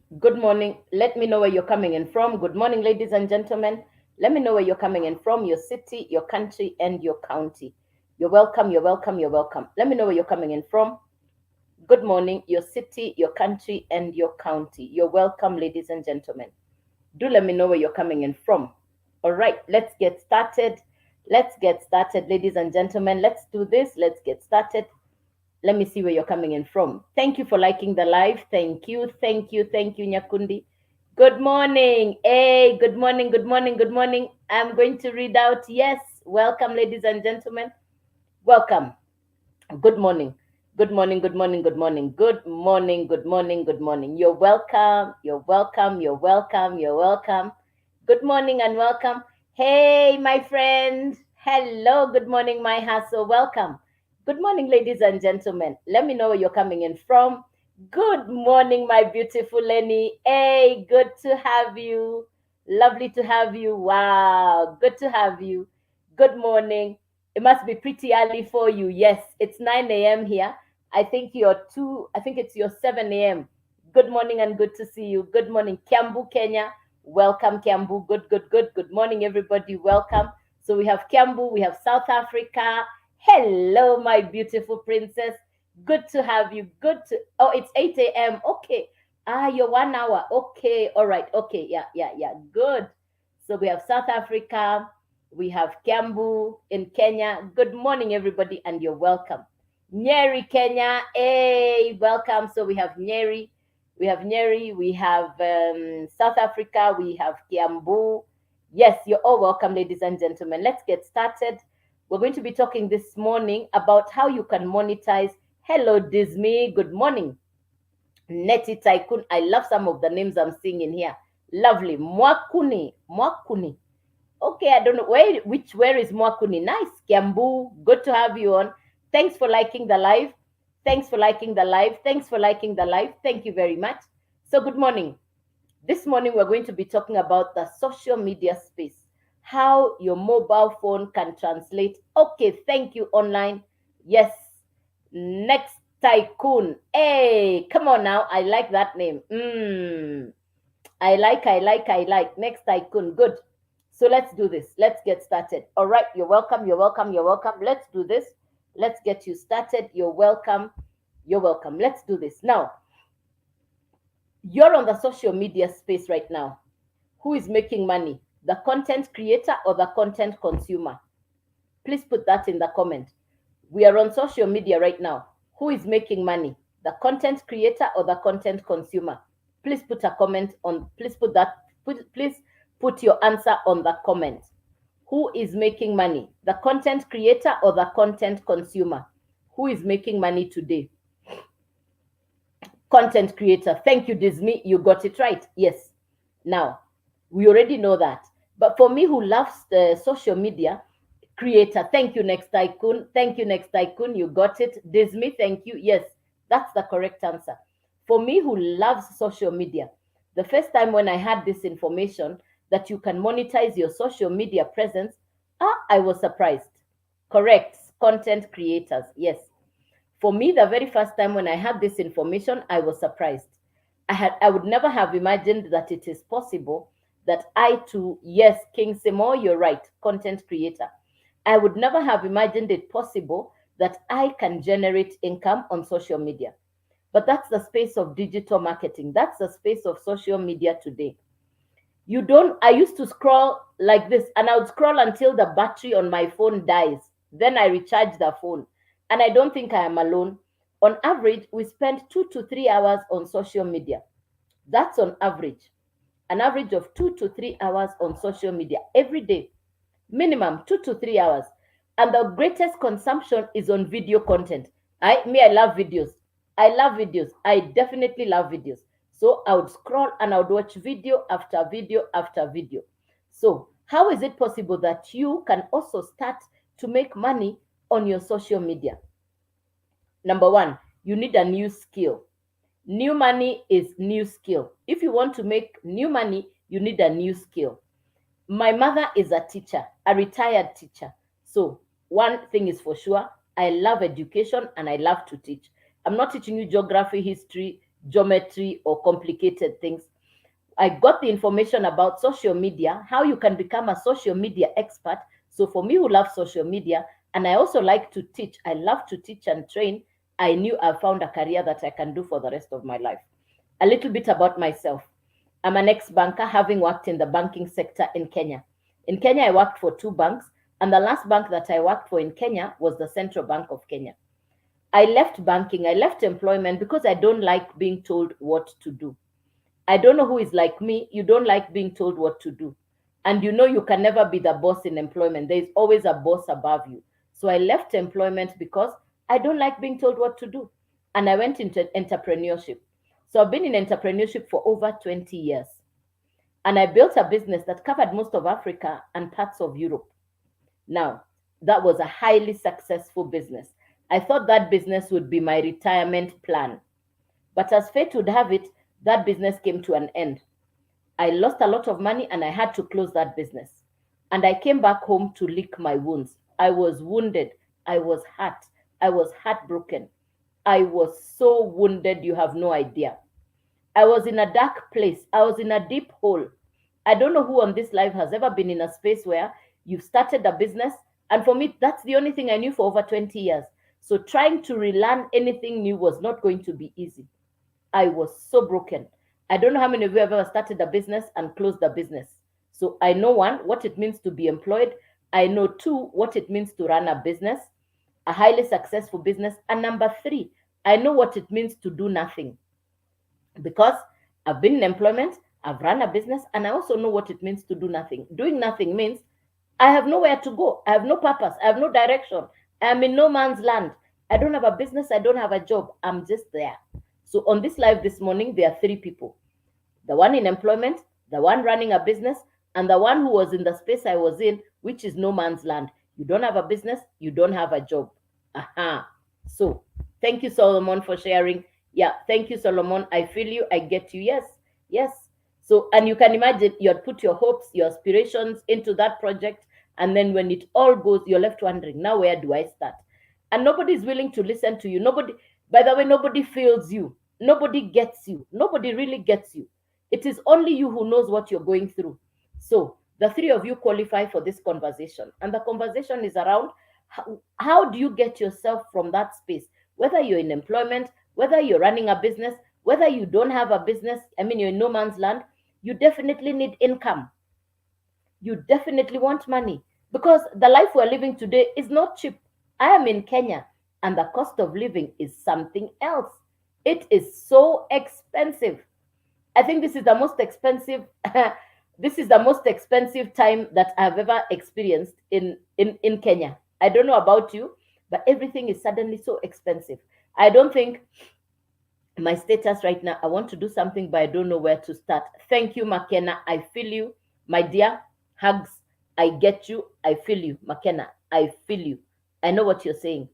Good morning. Let me know where you're coming in from. Good morning, ladies and gentlemen. Let me know where you're coming in from, your city, your country, and your county. You're welcome, you're welcome, you're welcome. Let me know where you're coming in from. Good morning, your city, your country, and your county. You're welcome, ladies and gentlemen. Do let me know where you're coming in from. All right, let's get started. Let's get started, ladies and gentlemen. Let's do this. Let's get started. Let me see where you're coming in from. Thank you for liking the live. Thank you, thank you, thank you, Nyakundi. Good morning. Hey, good morning, good morning, good morning. I'm going to read out. Yes, welcome, ladies and gentlemen. Welcome. Good morning. Good morning, good morning, good morning. Good morning, good morning, good morning. You're welcome. You're welcome. You're welcome. You're welcome. Good morning and welcome. Hey, my friend. Hello. Good morning, my hustle. Welcome. Good morning, ladies and gentlemen. Let me know where you're coming in from. Good morning, my beautiful Lenny. Hey, good to have you. Lovely to have you. Wow. Good to have you. Good morning. It must be pretty early for you. Yes, it's 9 a.m. here. I think it's your 7 a.m. Good morning and good to see you. Good morning, Kiambu, Kenya. Welcome, Kiambu. Good, good, good. Good morning, everybody. Welcome. So we have Kiambu, we have South Africa. Hello, my beautiful princess. Good to have you. Oh, it's 8 a.m. Okay. You're 1 hour. Okay. All right. Okay. Yeah, yeah, yeah. Good. So we have South Africa. We have Kiambu in Kenya. Good morning, everybody, and you're welcome. Nyeri, Kenya. Hey, welcome. So we have South Africa, we have Kiambu. Yes, you're all welcome, ladies and gentlemen. Let's get started. We're going to be talking this morning about how you can monetize. Hello, Disney. Good morning. Neti Tycoon. I love some of the names I'm seeing in here. Lovely. Mwakuni. Mwakuni. Okay, I don't know where is Mwakuni. Nice. Kiambu. Good to have you on. Thanks for liking the live. Thanks for liking the live. Thanks for liking the live. Thank you very much. So good morning. This morning we're going to be talking about the social media space. How your mobile phone can translate. Okay, thank you online. Yes. Next Tycoon. Hey, come on now. I like that name. I like. Next Tycoon. Good. So let's do this. Let's get started. All right. You're welcome. You're welcome. You're welcome. Let's do this. Let's get you started. You're welcome. You're welcome. Let's do this. Now, you're on the social media space right now. Who is making money? The content creator or the content consumer? Please put that in the comment. We are on social media right now. Who is making money? The content creator or the content consumer? Please put a comment on, please put your answer on the comment. Who is making money? The content creator or the content consumer? Who is making money today? Content creator. Thank you, Disney. You got it right. Yes. Now, we already know that. But for me, who loves the social media, creator. Thank you, Next Tycoon. Thank you, Next Tycoon. You got it. Disney, thank you. Yes, that's the correct answer. For me, who loves social media, the first time when I had this information that you can monetize your social media presence, I was surprised. Correct. Content creators. Yes. For me, the very first time when I had this information, I was surprised. I would never have imagined that it is possible that I too, yes, King Simo, you're right, content creator. I would never have imagined it possible that I can generate income on social media. But that's the space of digital marketing. That's the space of social media today. You don't, I used to scroll like this, and I would scroll until the battery on my phone dies. Then I recharge the phone. And I don't think I am alone. On average, we spend 2 to 3 hours on social media. That's on average. An average of 2 to 3 hours on social media every day. Minimum 2 to 3 hours. And the greatest consumption is on video content. I love videos. I love videos. I definitely love videos. So I would scroll and I would watch video after video after video. So how is it possible that you can also start to make money on your social media? Number one, you need a new skill. New money is new skill. If you want to make new money, you need a new skill. My mother is a teacher, a retired teacher. So one thing is for sure, I love education and I love to teach. I'm not teaching you geography, history, geometry or complicated things. I got the information about social media, how you can become a social media expert. So for me who love social media, and I also like to teach, I love to teach and train, I knew I found a career that I can do for the rest of my life. A little bit about myself. I'm an ex-banker, having worked in the banking sector in Kenya. In Kenya, I worked for two banks, and the last bank that I worked for in Kenya was the Central Bank of Kenya. I left banking, I left employment because I don't like being told what to do. I don't know who is like me. You don't like being told what to do. And you know you can never be the boss in employment. There is always a boss above you. So I left employment because I don't like being told what to do. And I went into entrepreneurship. So I've been in entrepreneurship for over 20 years. And I built a business that covered most of Africa and parts of Europe. Now, that was a highly successful business. I thought that business would be my retirement plan. But as fate would have it, that business came to an end. I lost a lot of money and I had to close that business. And I came back home to lick my wounds. I was wounded. I was hurt. I was heartbroken. I was so wounded, you have no idea. I was in a dark place. I was in a deep hole. I don't know who on this life has ever been in a space where you've started a business. And for me, that's the only thing I knew for over 20 years. So trying to relearn anything new was not going to be easy. I was so broken. I don't know how many of you have ever started a business and closed the business. So I know one, what it means to be employed. I know two, what it means to run a business, a highly successful business. And number three, I know what it means to do nothing because I've been in employment, I've run a business, and I also know what it means to do nothing. Doing nothing means I have nowhere to go. I have no purpose. I have no direction. I am in no man's land. I don't have a business. I don't have a job. I'm just there. So on this live this morning, there are three people: the one in employment, the one running a business, and the one who was in the space I was in, which is no man's land. You don't have a business, you don't have a job. Aha. So thank you, Solomon, for sharing. Yeah, thank you, Solomon. I feel you, I get you. Yes, yes. So, and you can imagine you had put your hopes, your aspirations into that project, and then when it all goes, you're left wondering, now where do I start? And nobody is willing to listen to you. Nobody, by the way, nobody feels you. Nobody gets you. Nobody really gets you. It is only you who knows what you're going through. So the three of you qualify for this conversation. And the conversation is around how do you get yourself from that space? Whether you're in employment, whether you're running a business, whether you don't have a business, I mean, you're in no man's land, you definitely need income. You definitely want money because the life we're living today is not cheap. I am in Kenya and the cost of living is something else. It is so expensive. I think this is the most expensive this is the most expensive time that I've ever experienced in Kenya. I don't know about you, but everything is suddenly so expensive. I don't think my status right now, I want to do something, but I don't know where to start. Thank you, McKenna. I feel you, my dear. Hugs. I get you. I feel you, McKenna. I feel you. I know what you're saying.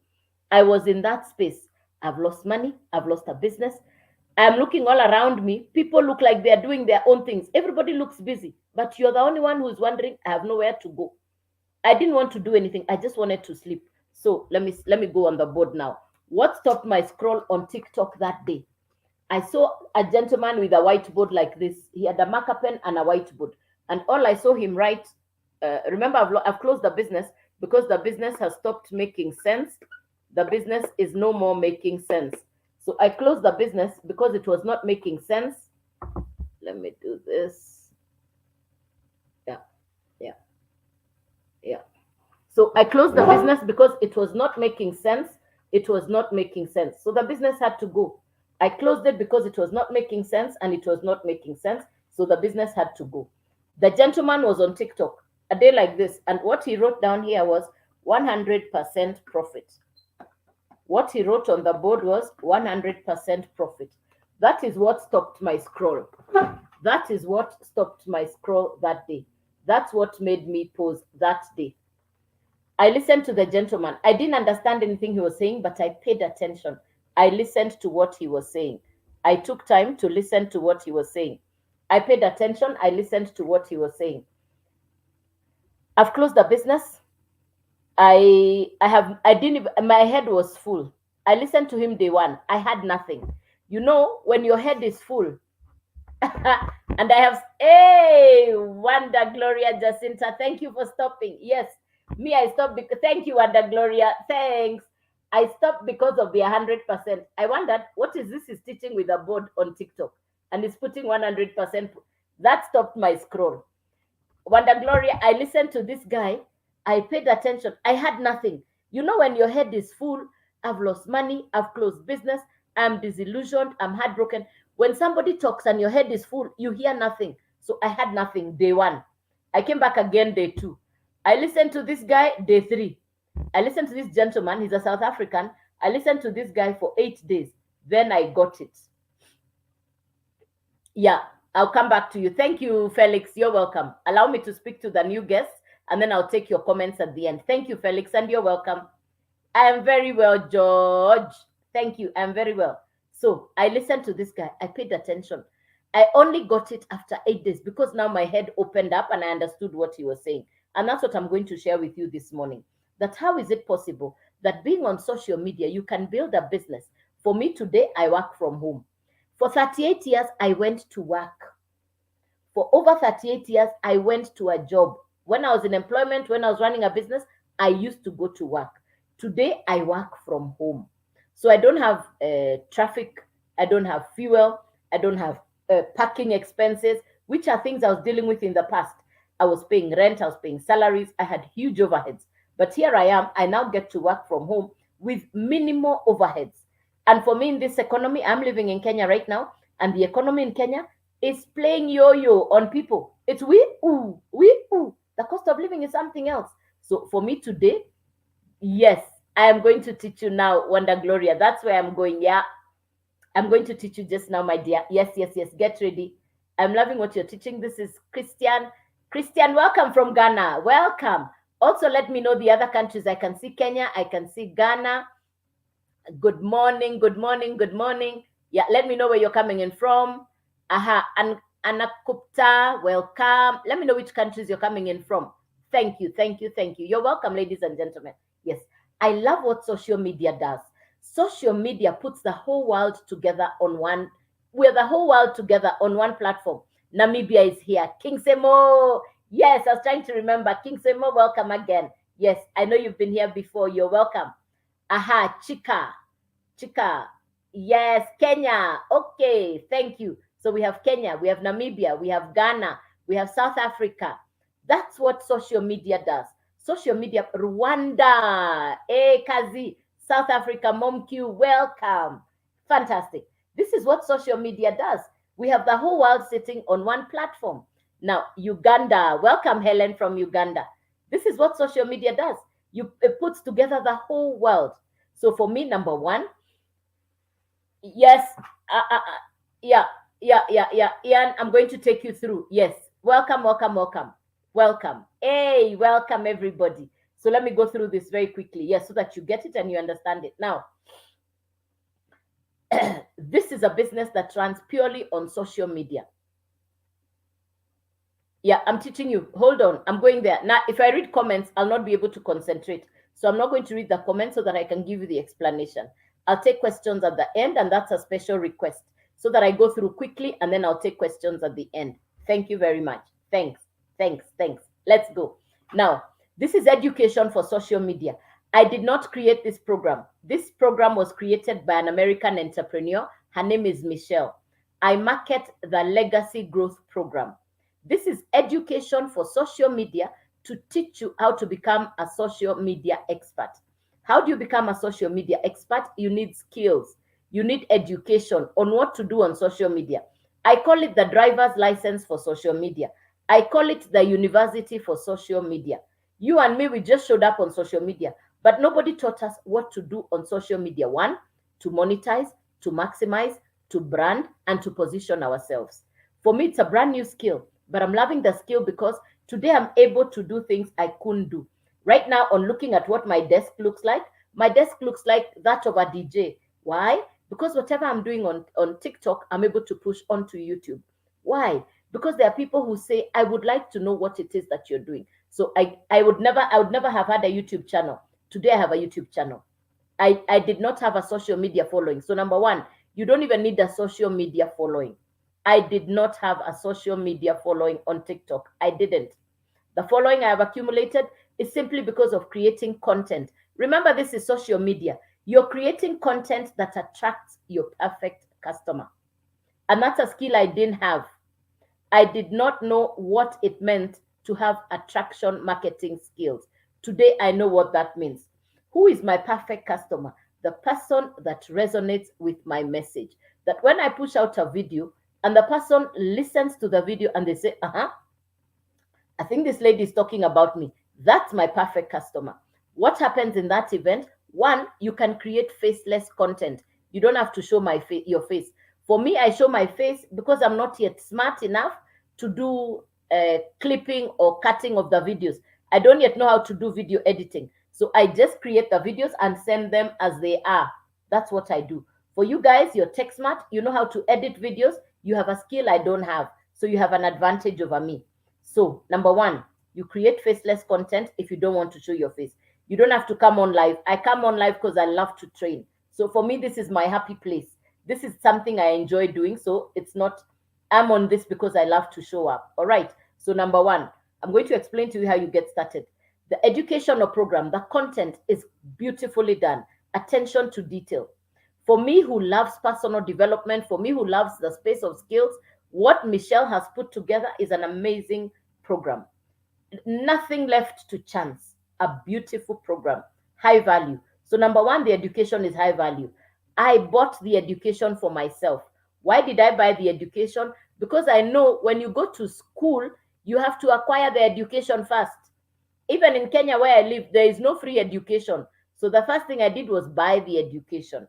I was in that space. I've lost money. I've lost a business. I'm looking all around me. People look like they're doing their own things. Everybody looks busy, but you're the only one who's wondering, I have nowhere to go. I didn't want to do anything. I just wanted to sleep. So let me go on the board now. What stopped my scroll on TikTok that day? I saw a gentleman with a whiteboard like this. He had a marker pen and a whiteboard. And all I saw him write, remember, I've closed the business because the business has stopped making sense. The business is no more making sense. So I closed the business because it was not making sense. Let me do this. Yeah, yeah, yeah. So I closed the business because it was not making sense. It was not making sense. So the business had to go. I closed it because it was not making sense and it was not making sense. So the business had to go. The gentleman was on TikTok a day like this. And what he wrote down here was 100% profit. What he wrote on the board was 100% profit. That is what stopped my scroll. That is what stopped my scroll that day. That's what made me pause that day. I listened to the gentleman. I didn't understand anything he was saying, but I paid attention. I listened to what he was saying. I took time to listen to what he was saying. I paid attention. I listened to what he was saying. I've closed the business. I didn't even, my head was full. I listened to him day one. I had nothing. You know, when your head is full, and I have, hey, Wanda Gloria Jacinta, thank you for stopping. Yes, me, I stopped because, thank you, Wanda Gloria, thanks. I stopped because of the 100%. I wondered, what is this is teaching with a board on TikTok? And it's putting 100%. That stopped my scroll. Wanda Gloria, I listened to this guy. I paid attention. I had nothing. You know, when your head is full, I've lost money, I've closed business, I'm disillusioned, I'm heartbroken. When somebody talks and your head is full, you hear nothing. So I had nothing day one. I came back again day two. I listened to this guy day three. I listened to this gentleman, he's a South African. I listened to this guy for 8 days. Then I got it. Yeah, I'll come back to you. Thank you, Felix. You're welcome. Allow me to speak to the new guests, and then I'll take your comments at the end. Thank you, Felix, and you're welcome. I am very well, George. Thank you. I'm very well. So I listened to this guy. I paid attention. I only got it after 8 days because now my head opened up and I understood what he was saying. And that's what I'm going to share with you this morning. That how is it possible that being on social media, you can build a business? For me today, I work from home. For 38 years, I went to work. For over 38 years, I went to a job. When I was in employment, when I was running a business, I used to go to work. Today, I work from home. So I don't have traffic, I don't have fuel, I don't have parking expenses, which are things I was dealing with in the past. I was paying rent, I was paying salaries, I had huge overheads. But here I am, I now get to work from home with minimal overheads. And for me in this economy, I'm living in Kenya right now, and the economy in Kenya is playing yo-yo on people. It's we ooh. The cost of living is something else. So for me today, yes, I am going to teach you now, Wonder Gloria. That's where I'm going. Yeah, I'm going to teach you just now, my dear. Yes, yes, yes. Get ready. I'm loving what you're teaching. This is Christian. Christian, welcome from Ghana. Welcome. Also, let me know the other countries. I can see Kenya. I can see Ghana. Good morning. Good morning. Good morning. Yeah, let me know where you're coming in from. Aha, and Anakupta, welcome. Let me know which countries you're coming in from. Thank you, thank you, thank you. You're welcome, ladies and gentlemen. Yes, I love what social media does. Social media puts the whole world together on one, we're the whole world together on one platform. Namibia is here. King Semo. Yes, I was trying to remember. King Semo, welcome again. Yes, I know you've been here before. You're welcome. Aha, Chika. Yes, Kenya. Okay, thank you. So we have Kenya, we have Namibia, we have Ghana, we have South Africa. That's what social media does. Social media, Rwanda, Kazi, South Africa, MomQ, welcome. Fantastic. This is what social media does. We have the whole world sitting on one platform. Now, Uganda, welcome Helen from Uganda. This is what social media does. It puts together the whole world. So for me, number one, yes, yeah, Ian, I'm going to take you through. Yes, welcome. Hey, welcome everybody. So let me go through this very quickly. Yes, so that you get it and you understand it. Now, this is a business that runs purely on social media. Yeah, I'm teaching you. Hold on, I'm going there. Now, if I read comments, I'll not be able to concentrate. So I'm not going to read the comments so that I can give you the explanation. I'll take questions at the end, and that's a special request so that I go through quickly and then I'll take questions at the end. Thank you very much. Thanks. Let's go. Now, this is education for social media. I did not create this program. This program was created by an American entrepreneur. Her name is Michelle. I market the Legacy Growth Program. This is education for social media to teach you how to become a social media expert. How do you become a social media expert? You need skills. You need education on what to do on social media. I call it the driver's license for social media. I call it the university for social media. You and me, we just showed up on social media, but nobody taught us what to do on social media. One, to monetize, to maximize, to brand, and to position ourselves. For me, it's a brand new skill, but I'm loving the skill because today I'm able to do things I couldn't do. Right now, on looking at what my desk looks like, my desk looks like that of a DJ. Why? Because whatever I'm doing on TikTok, I'm able to push onto YouTube. Why? Because there are people who say, I would like to know what it is that you're doing. So I would never have had a YouTube channel. Today I have a YouTube channel. I did not have a social media following. So number one, You don't even need a social media following. I did not have a social media following on TikTok. I didn't. The following I have accumulated is simply because of creating content. Remember, this is social media. You're creating content that attracts your perfect customer. And that's a skill I didn't have. I did not know what it meant to have attraction marketing skills. Today, I know what that means. Who is my perfect customer? The person that resonates with my message. That when I push out a video and the person listens to the video and they say, I think this lady is talking about me. That's my perfect customer. What happens in that event? One, you can create faceless content. You don't have to show your face. For me, I show my face because I'm not yet smart enough to do clipping or cutting of the videos. I don't yet know how to do video editing. So I just create the videos and send them as they are. That's what I do. For you guys, you're tech smart. You know how to edit videos. You have a skill I don't have. So you have an advantage over me. So, number one, you create faceless content if you don't want to show your face. You don't have to come on live. I come on live because I love to train. So, for me, this is my happy place. This is something I enjoy doing. So, it's not, I'm on this because I love to show up. All right. So, number one, I'm going to explain to you how you get started. The educational program, the content is beautifully done. Attention to detail. For me, who loves personal development, for me, who loves the space of skills, what Michelle has put together is an amazing program. Nothing left to chance. A beautiful program, high value. So, number one, the education is high value. I bought the education for myself. Why did I buy the education? Because I know when you go to school, you have to acquire the education first. Even in Kenya, where I live, there is no free education. So, the first thing I did was buy the education.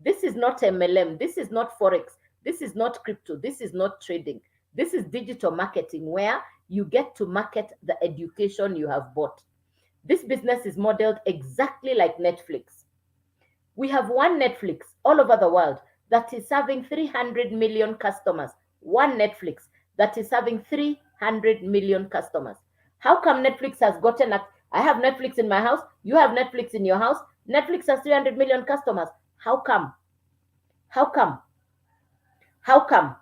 This is not MLM. This is not Forex. This is not crypto. This is not trading. This is digital marketing where you get to market the education you have bought. This business is modeled exactly like Netflix. We have one Netflix all over the world that is serving 300 million customers. One Netflix that is serving 300 million customers. How come Netflix has gotten at? I have Netflix in my house. You have Netflix in your house. Netflix has 300 million customers. How come? How come? How come?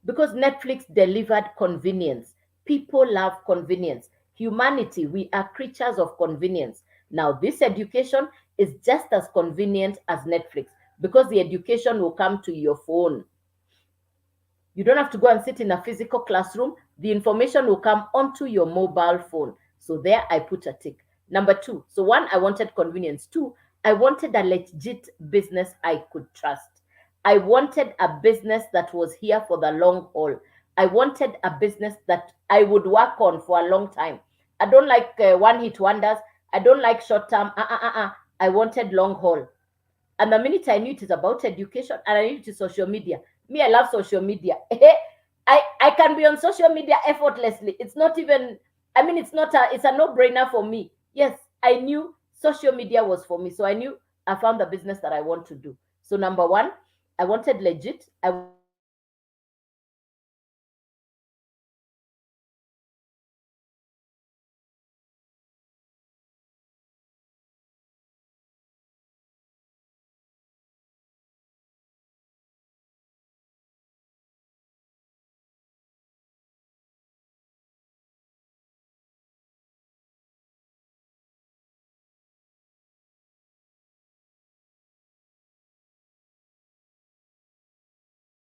Because Netflix delivered convenience. People love convenience. Humanity, we are creatures of convenience. Now, this education is just as convenient as Netflix because the education will come to your phone. You don't have to go and sit in a physical classroom. The information will come onto your mobile phone. So there I put a tick. Number two, so one, I wanted convenience. Two, I wanted a legit business I could trust. I wanted a business that was here for the long haul. I wanted a business that I would work on for a long time. I don't like one hit wonders. I don't like short term. I wanted long haul. And the minute I knew it is about education and I knew it is social media, me, I love social media. I can be on social media effortlessly. It's not even, I mean, it's a no-brainer for me. Yes, I knew social media was for me. So I knew I found the business that I want to do. So number one, I wanted legit. I wanted a business that I could trust. I wanted a business that was here for the long haul. I wanted a business that I would work on for a long time. I wanted a business that would be here for the long haul. And the minute I knew it is about education, I knew it is about convenience. So number one, I wanted education. Number two, I wanted convenience. Number three, I wanted legit. Number four, I wanted high value. Number five, I wanted high value.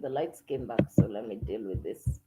the lights came back, so let me deal with this.